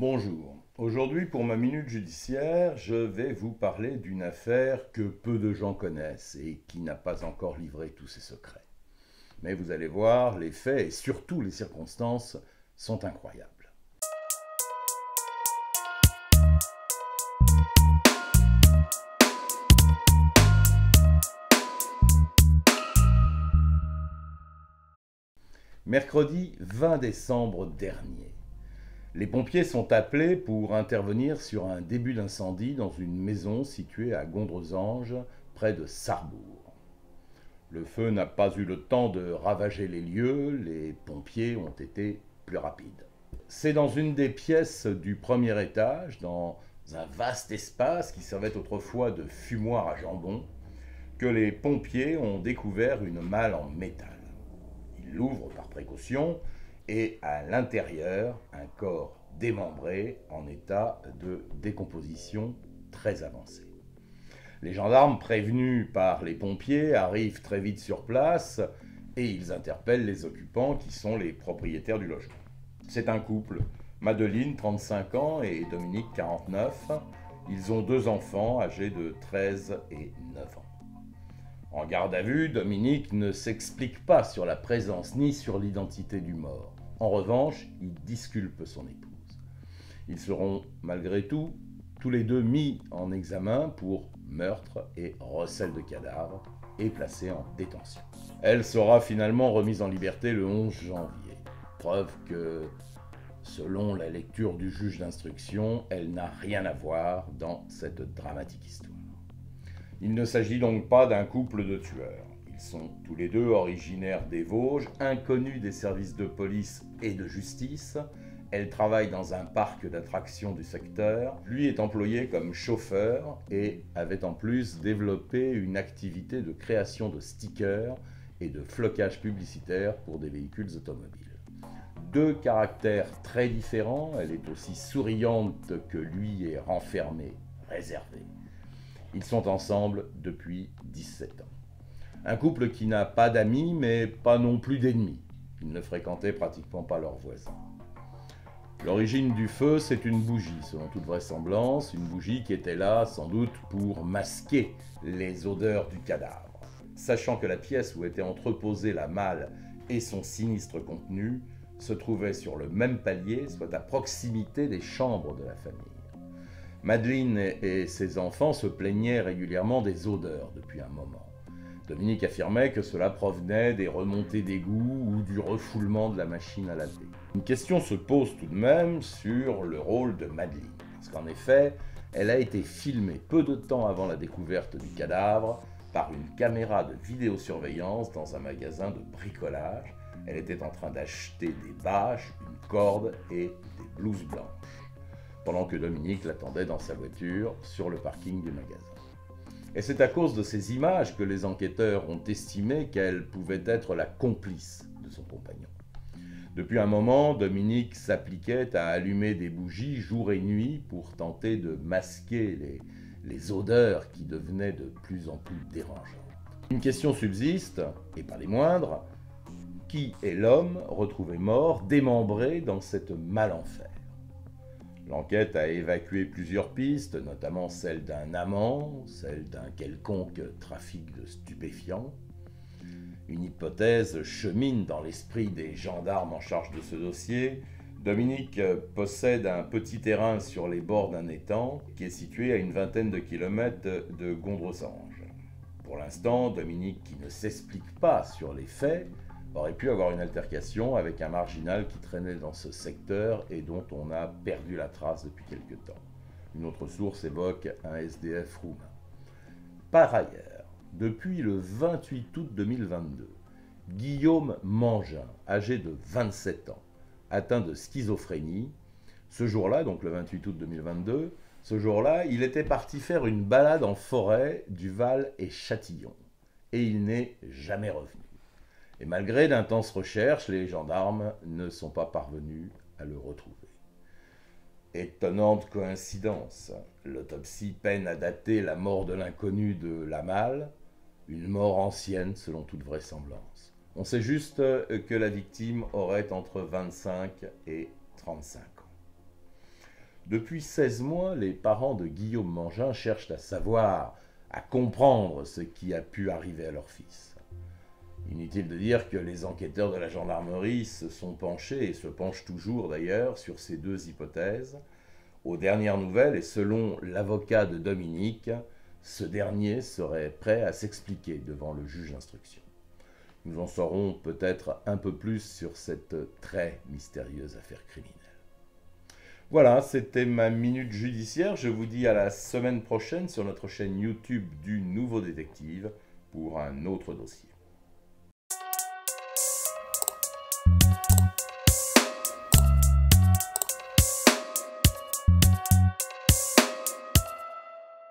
Bonjour. Aujourd'hui, pour ma minute judiciaire, je vais vous parler d'une affaire que peu de gens connaissent et qui n'a pas encore livré tous ses secrets. Mais vous allez voir, les faits et surtout les circonstances sont incroyables. Mercredi 20 décembre dernier, les pompiers sont appelés pour intervenir sur un début d'incendie dans une maison située à Gondresange, près de Sarrebourg. Le feu n'a pas eu le temps de ravager les lieux, les pompiers ont été plus rapides. C'est dans une des pièces du premier étage, dans un vaste espace qui servait autrefois de fumoir à jambon, que les pompiers ont découvert une malle en métal. Ils l'ouvrent par précaution et à l'intérieur, un corps démembré en état de décomposition très avancée. Les gendarmes prévenus par les pompiers arrivent très vite sur place et ils interpellent les occupants qui sont les propriétaires du logement. C'est un couple, Madeleine, 35 ans, et Dominique, 49. Ils ont 2 enfants âgés de 13 et 9 ans. En garde à vue, Dominique ne s'explique pas sur la présence ni sur l'identité du mort. En revanche, il disculpe son épouse. Ils seront, malgré tout, tous les deux mis en examen pour meurtre et recel de cadavre et placés en détention. Elle sera finalement remise en liberté le 11 janvier. Preuve que, selon la lecture du juge d'instruction, elle n'a rien à voir dans cette dramatique histoire. Il ne s'agit donc pas d'un couple de tueurs. Ils sont tous les deux originaires des Vosges, inconnus des services de police et de justice. Elle travaille dans un parc d'attractions du secteur. Lui est employé comme chauffeur et avait en plus développé une activité de création de stickers et de flocage publicitaire pour des véhicules automobiles. 2 caractères très différents. Elle est aussi souriante que lui est renfermée, réservée. Ils sont ensemble depuis 17 ans. Un couple qui n'a pas d'amis, mais pas non plus d'ennemis. Ils ne fréquentaient pratiquement pas leurs voisins. L'origine du feu, c'est une bougie, selon toute vraisemblance, une bougie qui était là sans doute pour masquer les odeurs du cadavre. Sachant que la pièce où était entreposée la malle et son sinistre contenu se trouvait sur le même palier, soit à proximité des chambres de la famille. Madeleine et ses enfants se plaignaient régulièrement des odeurs depuis un moment. Dominique affirmait que cela provenait des remontées d'égout ou du refoulement de la machine à laver. Une question se pose tout de même sur le rôle de Madeleine, parce qu'en effet, elle a été filmée peu de temps avant la découverte du cadavre par une caméra de vidéosurveillance dans un magasin de bricolage. Elle était en train d'acheter des bâches, une corde et des blouses blanches, pendant que Dominique l'attendait dans sa voiture sur le parking du magasin. Et c'est à cause de ces images que les enquêteurs ont estimé qu'elle pouvait être la complice de son compagnon. Depuis un moment, Dominique s'appliquait à allumer des bougies jour et nuit pour tenter de masquer les odeurs qui devenaient de plus en plus dérangeantes. Une question subsiste, et pas des moindres: qui est l'homme retrouvé mort, démembré dans cette malle en fer? L'enquête a évacué plusieurs pistes, notamment celle d'un amant, celle d'un quelconque trafic de stupéfiants. Une hypothèse chemine dans l'esprit des gendarmes en charge de ce dossier. Dominique possède un petit terrain sur les bords d'un étang qui est situé à une vingtaine de kilomètres de Gondresange. Pour l'instant, Dominique, qui ne s'explique pas sur les faits, aurait pu avoir une altercation avec un marginal qui traînait dans ce secteur et dont on a perdu la trace depuis quelque temps. Une autre source évoque un SDF roumain. Par ailleurs, depuis le 28 août 2022, Guillaume Mangin, âgé de 27 ans, atteint de schizophrénie, ce jour-là, donc le 28 août 2022, ce jour-là, il était parti faire une balade en forêt du Val et Châtillon. Et il n'est jamais revenu. Et malgré d'intenses recherches, les gendarmes ne sont pas parvenus à le retrouver. Étonnante coïncidence. L'autopsie peine à dater la mort de l'inconnu de la malle, une mort ancienne selon toute vraisemblance. On sait juste que la victime aurait entre 25 et 35 ans. Depuis 16 mois, les parents de Guillaume Mangin cherchent à savoir, à comprendre ce qui a pu arriver à leur fils. Inutile de dire que les enquêteurs de la gendarmerie se sont penchés, et se penchent toujours d'ailleurs, sur ces deux hypothèses. Aux dernières nouvelles, et selon l'avocat de Dominique, ce dernier serait prêt à s'expliquer devant le juge d'instruction. Nous en saurons peut-être un peu plus sur cette très mystérieuse affaire criminelle. Voilà, c'était ma minute judiciaire. Je vous dis à la semaine prochaine sur notre chaîne YouTube du Nouveau Détective pour un autre dossier.